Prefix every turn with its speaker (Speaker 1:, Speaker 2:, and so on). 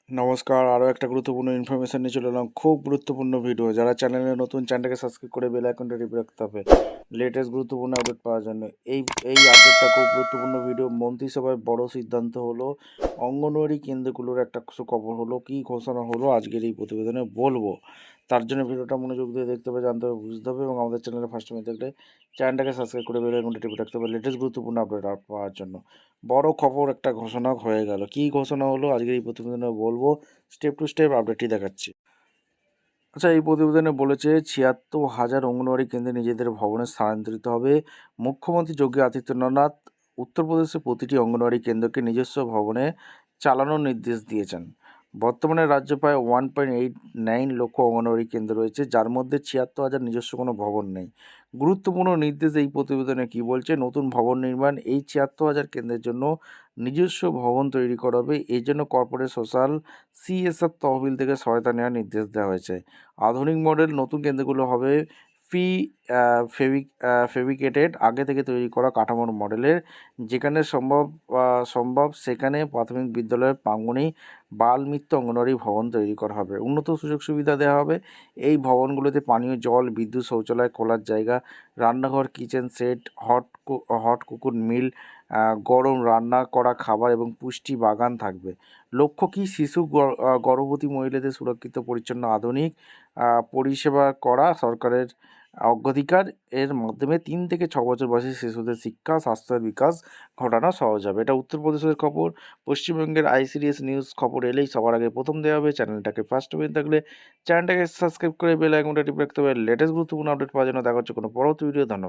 Speaker 1: নমস্কার, আরও একটা গুরুত্বপূর্ণ ইনফরমেশন নিয়ে চলে এলাম। খুব গুরুত্বপূর্ণ ভিডিও। যারা চ্যানেলে নতুন, চ্যানেলটাকে সাবস্ক্রাইব করে বেল আইকনটা টিপে রাখতে হবে লেটেস্ট গুরুত্বপূর্ণ আপডেট পাওয়ার জন্য। এই আপডেটটা খুব গুরুত্বপূর্ণ ভিডিও। মন্ত্রিসভায় বড় সিদ্ধান্ত হলো, অঙ্গনওয়াড়ি কেন্দ্রগুলোর একটা সুখবর হলো। কী ঘোষণা হলো আজকের এই প্রতিবেদনে বলবো। তার জন্য ভিডিওটা মনোযোগ দিয়ে দেখতে হবে, জানতে হবে, বুঝতে হবে এবং আমাদের চ্যানেলে ফার্স্ট টাইম দেখলে চ্যানেলটাকে সাবস্ক্রাইব করে বেল আইকনটা টিপে রাখতে হবে লেটেস্ট গুরুত্বপূর্ণ আপডেট পাওয়ার জন্য। বড় খবর একটা ঘোষণা হয়ে গেল। কী ঘোষণা হলো আজকের এই প্রতিবেদনে বলবো। স্টেপ টু স্টেপ আপডেটটি দেখাচ্ছি। আচ্ছা, এই প্রতিবেদনে বলেছে ৭৬,০০০ অঙ্গনওয়াড়ি কেন্দ্রে নিজেদের ভবনে স্থানান্তরিত হবে। মুখ্যমন্ত্রী যোগী আদিত্যনাথ উত্তরপ্রদেশের প্রতিটি অঙ্গনওয়াড়ি কেন্দ্রকে নিজস্ব ভবনে চালানোর নির্দেশ দিয়েছেন। বর্তমানে রাজ্যে প্রায় 1.89 লক্ষ অঙ্গনওয়াড়ি কেন্দ্র রয়েছে, যার মধ্যে ৭৬,০০০ নিজস্ব কোনো ভবন নেই। গুরুত্বপূর্ণ নির্দেশ এই প্রতিবেদনে কী বলছে, নতুন ভবন নির্মাণ। এই ৭৬,০০০ কেন্দ্রের জন্য নিজস্ব ভবন তৈরি করা হবে। এই জন্য কর্পোরেট সোশ্যাল সিএসআর তহবিল থেকে সহায়তা নেওয়ার নির্দেশ দেওয়া হয়েছে। আধুনিক মডেল নতুন কেন্দ্রগুলো হবে প্রি ফেব্রিকেটেড, আগে থেকে তৈরি করা কাঠামোর মডেলের। যেখানে সম্ভব সেখানে প্রাথমিক বিদ্যালয়ের প্রাঙ্গণেই বাল-মৃত্যু অঙ্গনওয়াড়ি ভবন তৈরি করা হবে। উন্নত সুযোগ সুবিধা দেওয়া হবে। এই ভবনগুলোতে পানীয় জল, বিদ্যুৎ, শৌচালয়, খোলার জায়গা, রান্নাঘর, কিচেন সেট, হট কুকুর মিল, গরম রান্না করা খাবার এবং পুষ্টি বাগান থাকবে। লক্ষ্য কী, শিশু, গর্ভবতী মহিলাদের সুরক্ষিত, পরিচ্ছন্ন, আধুনিক পরিষেবা করা সরকারের অগ্রাধিকার। এর মাধ্যমে 3 থেকে 6 বছর বয়সী শিশুদের শিক্ষা, স্বাস্থ্যের বিকাশ ঘটানো সহজ হবে। এটা উত্তরপ্রদেশের খবর। পশ্চিমবঙ্গের আইসিডিএস নিউজ খবর এলেই সবার আগে প্রথম দেওয়া হবে। চ্যানেলটাকে ফার্স্ট হয়ে থাকলে চ্যানেলটাকে সাবস্ক্রাইব করে বেল আইকনটা টিপে রাখতে হবে লেটেস্ট গুরুত্বপূর্ণ আপডেট পাওয়ার জন্য। দেখা হচ্ছে কোনো পরবর্তী ভিডিও। ধন্যবাদ।